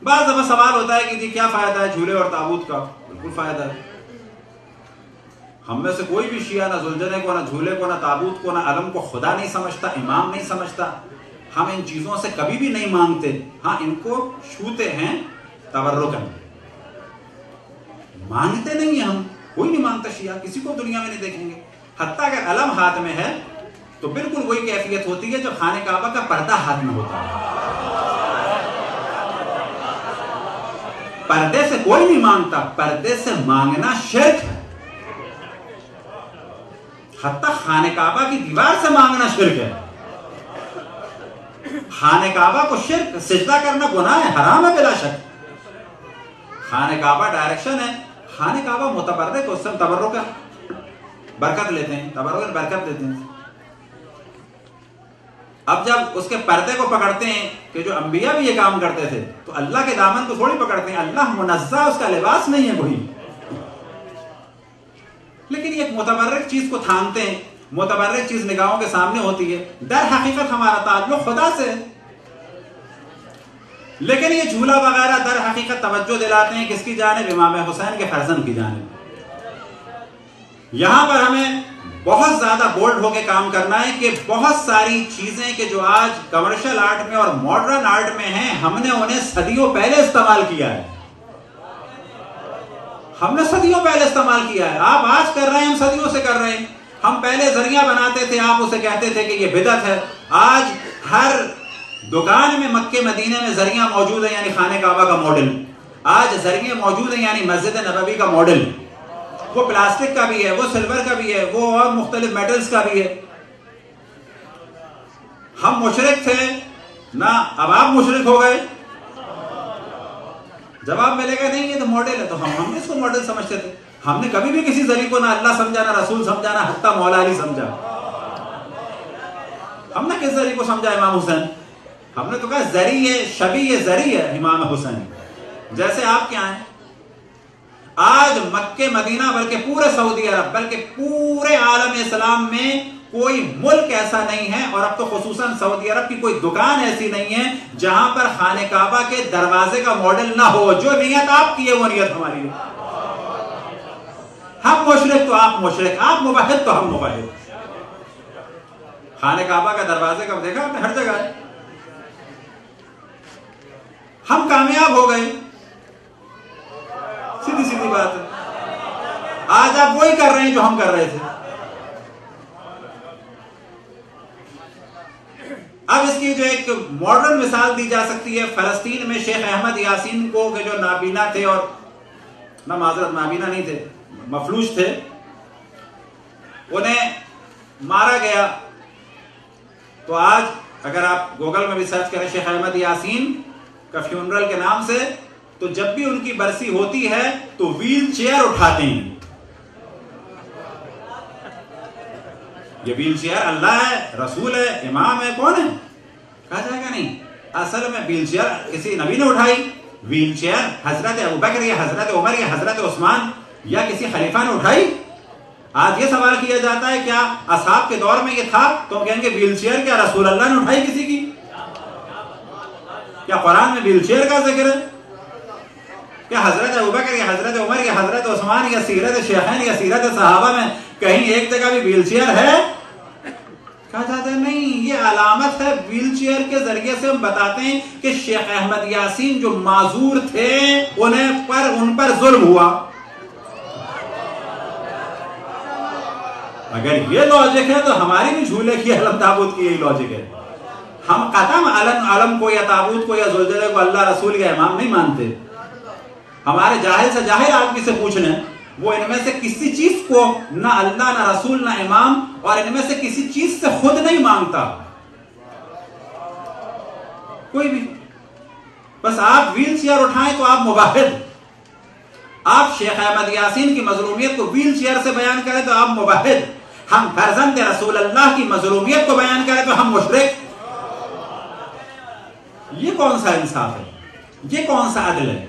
بعض دفعہ سوال ہوتا ہے کہ جی کیا فائدہ ہے جھولے اور تابوت کا؟ بالکل فائدہ ہے. ہم میں سے کوئی بھی شیعہ نہ زلجنے کو، نہ جھولے کو، نہ تابوت کو، نہ علم کو خدا نہیں سمجھتا، امام نہیں سمجھتا. ہم ان چیزوں سے کبھی بھی نہیں مانگتے. ہاں ان کو چھوتے ہیں تبرکن، مانگتے نہیں ہیں. ہم کوئی نہیں مانگتا شیعہ، کسی کو دنیا میں نہیں دیکھیں گے. حتیٰ اگر علم ہاتھ میں ہے تو بالکل وہی کیفیت ہوتی ہے جب خانہ کعبہ کا پردہ ہاتھ میں ہوتا ہے. پردے سے کوئی نہیں مانگتا، پردے سے مانگنا شرک ہے. حتیٰ خانہ کعبہ کی دیوار سے مانگنا شرک ہے. خانہ کعبہ کو شرک، سجدہ کرنا گناہ ہے، حرام ہے بلا شک. خانہ کعبہ ڈائریکشن ہے، خانہ کعبہ متبرک، اس سے تبرک ہے، برکت لیتے ہیں، تبرک برکت لیتے ہیں. اب جب اس کے پردے کو پکڑتے ہیں کہ جو انبیاء بھی یہ کام کرتے تھے، تو اللہ کے دامن کو تھوڑی پکڑتے ہیں. اللہ منزہ، اس کا لباس نہیں ہے کوئی. لیکن یہ ایک متبرک چیز کو تھامتے ہیں، متبرک چیز نگاہوں کے سامنے ہوتی ہے. در حقیقت ہمارا تعلق خدا سے ہے. لیکن یہ جھولا وغیرہ در حقیقت توجہ دلاتے ہیں کس کی جانب؟ امام حسین کے فرزند کی جانب. یہاں پر ہمیں بہت زیادہ بولڈ ہو کے کام کرنا ہے کہ بہت ساری چیزیں کہ جو آج کمرشل آرٹ میں اور ماڈرن آرٹ میں ہیں، ہم نے انہیں صدیوں پہلے استعمال کیا ہے. ہم نے صدیوں پہلے استعمال کیا ہے. آپ آج کر رہے ہیں، ہم صدیوں سے کر رہے ہیں. ہم پہلے ذریعہ بناتے تھے، آپ اسے کہتے تھے کہ یہ بدعت ہے. آج ہر دکان میں مکے مدینے میں ذریعہ موجود ہے، یعنی خانہ کعبہ کا ماڈل. آج ذریعے موجود ہیں، یعنی مسجد نبوی کا ماڈل. وہ پلاسٹک کا بھی ہے، وہ سلور کا بھی ہے، وہ اور مختلف میٹلز کا بھی ہے. ہم مشرک تھے نہ، اب آپ مشرک ہو گئے. جواب ملے گا نہیں یہ تو ماڈل ہے، تو ہم اس کو ماڈل سمجھتے تھے. ہم نے کبھی بھی کسی ذریعے کو نہ اللہ سمجھا، نہ رسول سمجھا، نہ حتیٰ مولا علی سمجھا. ہم نے کس ذریعے کو سمجھا؟ امام حسین. ہم نے تو کہا ذریعے شبیہ ذریعہ امام حسین. جیسے آپ کیا ہیں، آج مکہ مدینہ بلکہ پورے سعودی عرب بلکہ پورے عالم اسلام میں کوئی ملک ایسا نہیں ہے، اور اب تو خصوصاً سعودی عرب کی کوئی دکان ایسی نہیں ہے جہاں پر خانہ کعبہ کے دروازے کا ماڈل نہ ہو. جو نیت آپ کی ہے وہ نیت ہماری ہے. ہم مشرک تو آپ مشرک، آپ موحد تو ہم موحد. خانہ کعبہ کا دروازے کا دیکھا آپ نے ہر جگہ ہے. ہم کامیاب ہو گئے، سیدھی سیدھی بات ہے. آج آپ وہی کر رہے ہیں جو ہم کر رہے تھے. اب اس کی جو ایک ماڈرن مثال دی جا سکتی ہے، فلسطین میں شیخ احمد یاسین کو کہ جو نابینا تھے، اور نہ معذرت نابینا نہیں تھے، مفلوج تھے، انہیں مارا گیا. تو آج اگر آپ گوگل میں بھی سرچ کریں شیخ احمد یاسین کا فیونرل کے نام سے، تو جب بھی ان کی برسی ہوتی ہے تو ویل چیئر اٹھاتے ہیں. یہ ویل چیئر اللہ ہے، رسول ہے، امام ہے، کون ہے؟ کہا جائے گا نہیں. اصل میں ویل چیئر کسی نبی نے اٹھائی؟ ویل چیئر حضرت ابوبکر یا حضرت عمر یا حضرت عثمان یا کسی خلیفہ نے اٹھائی؟ آج یہ سوال کیا جاتا ہے کیا اصحاب کے دور میں یہ تھا؟ تو ہم کہیں گے ویل چیئر کیا رسول اللہ نے اٹھائی کسی کی؟ کیا قرآن میں ویل چیئر کا ذکر ہے؟ کیا حضرت ابوبکر یا حضرت عمر یا حضرت عثمان یا سیرت شیخین یا سیرت صحابہ میں کہیں ایک جگہ بھی ویل چیئر ہے؟ کہا جاتا ہے نہیں، یہ علامت ہے. ویل چیئر کے ذریعے سے ہم بتاتے ہیں کہ شیخ احمد یاسین جو معذور تھے ان پر ظلم ہوا. اگر یہ لاجک ہے تو ہماری بھی جھولے کی علم تابوت کی یہی لاجک ہے. ہم قطعاً علم کو یا تابوت کو یا زلزلے کو اللہ رسول یا امام نہیں مانتے. ہمارے جاہل سے جاہل آدمی سے پوچھ لیں، وہ ان میں سے کسی چیز کو نہ اللہ نہ رسول نہ امام، اور ان میں سے کسی چیز سے خود نہیں مانگتا کوئی بھی. بس آپ ویل چیئر اٹھائیں تو آپ مباحد. آپ شیخ احمد یاسین کی مظلومیت کو ویل چیئر سے بیان کریں تو آپ مباحد. ہم فرزند رسول اللہ کی مظلومیت کو بیان کریں تو ہم مشرک. یہ کون سا انصاف ہے؟ یہ کون سا عدل ہے؟